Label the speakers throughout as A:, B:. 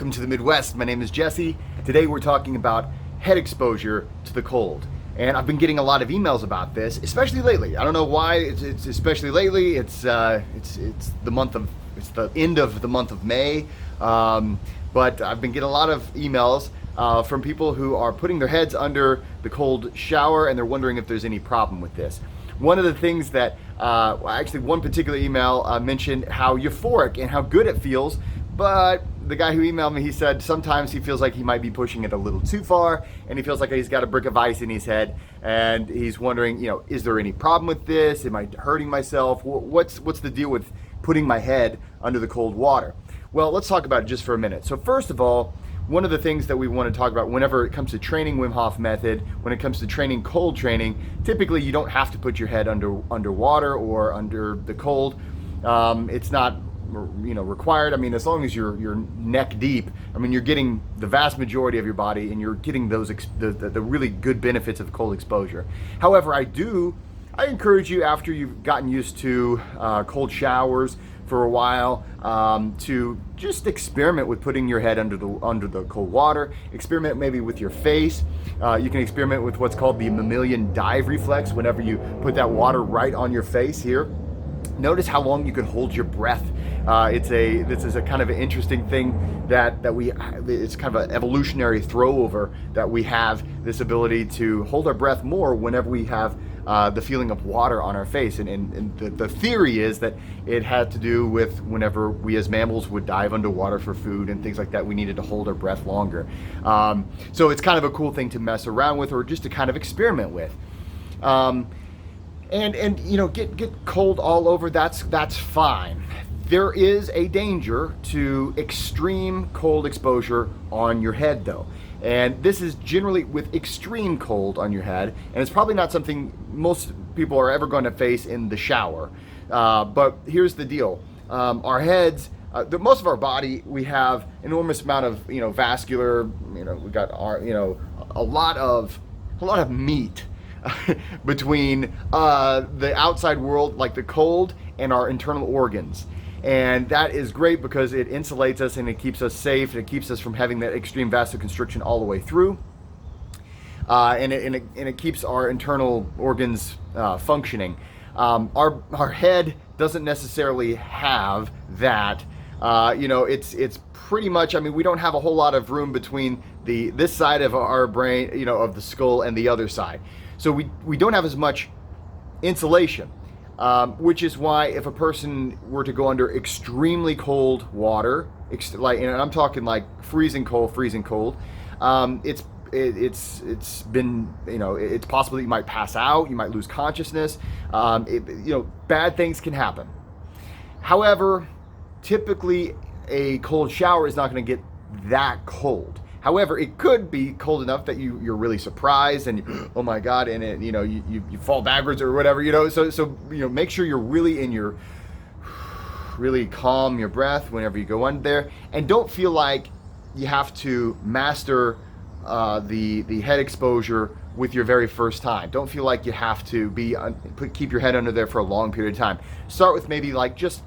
A: Welcome to the Midwest. My name is Jesse. Today we're talking about head exposure to the cold. And I've been getting a lot of emails about this, especially lately. I don't know why it's especially lately. It's the end of the month of May. But I've been getting a lot of emails from people who are putting their heads under the cold shower and they're wondering if there's any problem with this. One of the things that, actually one particular email mentioned how euphoric and how good it feels, but the guy who emailed me, he said sometimes he feels like he might be pushing it a little too far and he feels like he's got a brick of ice in his head and he's wondering, is there any problem with this? Am I hurting myself? What's the deal with putting my head under the cold water? Well, let's talk about it just for a minute. So first of all, one of the things that we want to talk about whenever it comes to training Wim Hof method, when it comes to training cold training, typically you don't have to put your head underwater or under the cold. It's not required. I mean, as long as you're neck deep, I mean, you're getting the vast majority of your body and you're getting those the really good benefits of cold exposure. However, I encourage you, after you've gotten used to cold showers for a while, to just experiment with putting your head under the cold water. Experiment maybe with your face. You can experiment with what's called the Mammalian dive reflex. Whenever you put that water right on your face here, notice how long you can hold your breath. This is a kind of an interesting thing it's kind of an evolutionary throwover that we have this ability to hold our breath more whenever we have the feeling of water on our face. And the theory is that it had to do with whenever we as mammals would dive underwater for food and things like that, we needed to hold our breath longer. So it's kind of a cool thing to mess around with or just to kind of experiment with. Get cold all over, that's fine. There is a danger to extreme cold exposure on your head though. And this is generally with extreme cold on your head, and it's probably not something most people are ever going to face in the shower. But here's the deal. Our heads, most of our body, we have enormous amount of, vascular, we got a lot of meat between the outside world, like the cold, and our internal organs. And that is great because it insulates us and it keeps us safe. It keeps us from having that extreme vasoconstriction all the way through. And it keeps our internal organs functioning. Our head doesn't necessarily have that. It's pretty much, we don't have a whole lot of room between this side of our brain, of the skull, and the other side. So we don't have as much insulation. Which is why if a person were to go under extremely cold water, and I'm talking like freezing cold, it's been, it's possible that you might pass out, you might lose consciousness, bad things can happen. However, typically a cold shower is not going to get that cold. However, it could be cold enough that you're really surprised and oh my God, and you fall backwards or whatever, So make sure you're really calm your breath whenever you go under there, and don't feel like you have to master the head exposure with your very first time. Don't feel like you have to keep your head under there for a long period of time. Start with maybe like just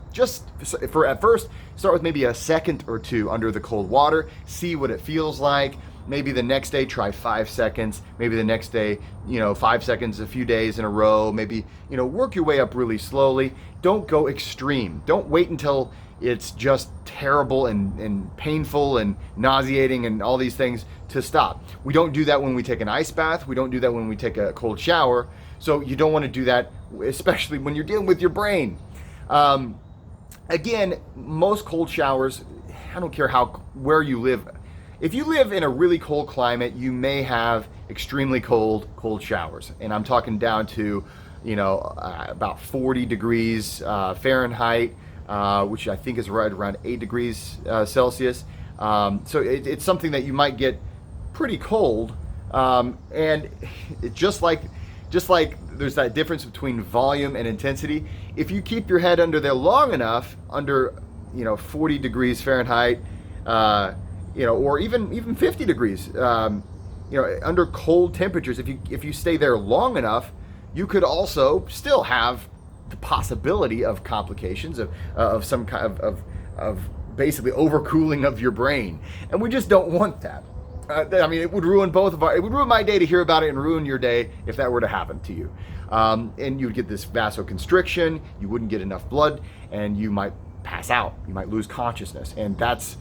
A: for at first, start with maybe a second or two under the cold water, see what it feels like. Maybe the next day try 5 seconds, maybe the next day 5 seconds a few days in a row, maybe work your way up really slowly. Don't go extreme. Don't wait until it's just terrible and painful and nauseating and all these things to stop. We don't do that when we take an ice bath. We don't do that when we take a cold shower. So you don't want to do that, especially when you're dealing with your brain. Again, most cold showers, I don't care where you live. If you live in a really cold climate, you may have extremely cold showers. And I'm talking down to, about 40 degrees Fahrenheit, which I think is right around 8 degrees Celsius. So it's something that you might get pretty cold. And just like there's that difference between volume and intensity, if you keep your head under there long enough, under 40 degrees Fahrenheit, or even 50 degrees, under cold temperatures, if you stay there long enough, you could also still have the possibility of complications of some kind of basically overcooling of your brain. And we just don't want that. I mean, it would ruin it would ruin my day to hear about it and ruin your day if that were to happen to you. And you'd get this vasoconstriction, you wouldn't get enough blood, and you might pass out. You might lose consciousness. And that's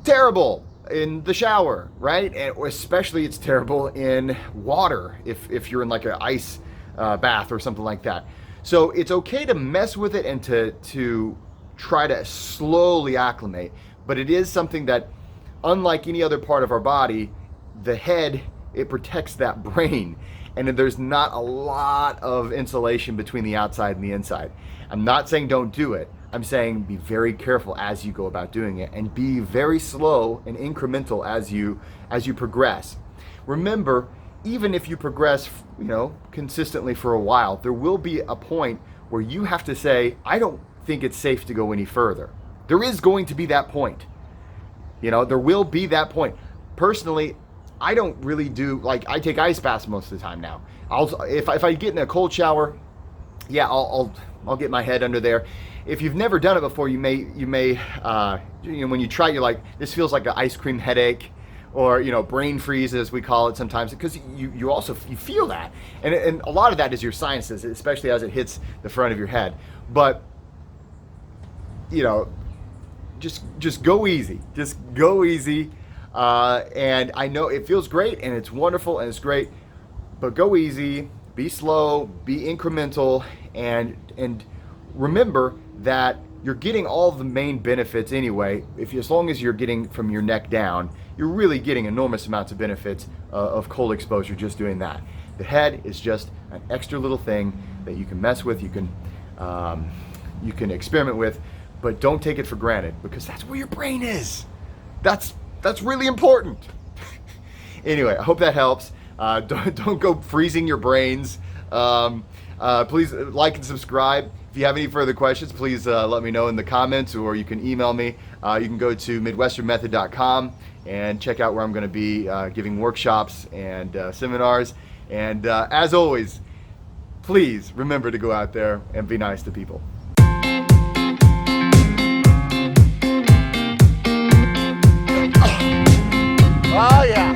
A: terrible in the shower, right? And especially it's terrible in water if you're in like an ice bath or something like that. So it's okay to mess with it and to try to slowly acclimate, but it is something that, unlike any other part of our body, the head, it protects that brain, and there's not a lot of insulation between the outside and the inside. I'm not saying don't do it. I'm saying be very careful as you go about doing it, and be very slow and incremental as you progress. Remember, even if you progress, consistently for a while, there will be a point where you have to say, I don't think it's safe to go any further. There is going to be that point. There will be that point. Personally, I don't really do, I take ice baths most of the time now. If I get in a cold shower, yeah, I'll get my head under there. If you've never done it before, you may when you try, you're like, this feels like an ice cream headache, or brain freeze, as we call it sometimes, because you also feel that, and a lot of that is your sinuses, especially as it hits the front of your head. But just go easy. Just go easy. And I know it feels great and it's wonderful and it's great, but go easy, be slow, be incremental, and remember that you're getting all the main benefits anyway. As long as you're getting from your neck down, you're really getting enormous amounts of benefits of cold exposure just doing that. The head is just an extra little thing that you can mess with, you can experiment with, but don't take it for granted, because that's where your brain is. That's really important. Anyway, I hope that helps. Don't go freezing your brains. Please like and subscribe. If you have any further questions, please let me know in the comments, or you can email me. You can go to midwesternmethod.com and check out where I'm going to be giving workshops and seminars. And as always, please remember to go out there and be nice to people. Oh yeah.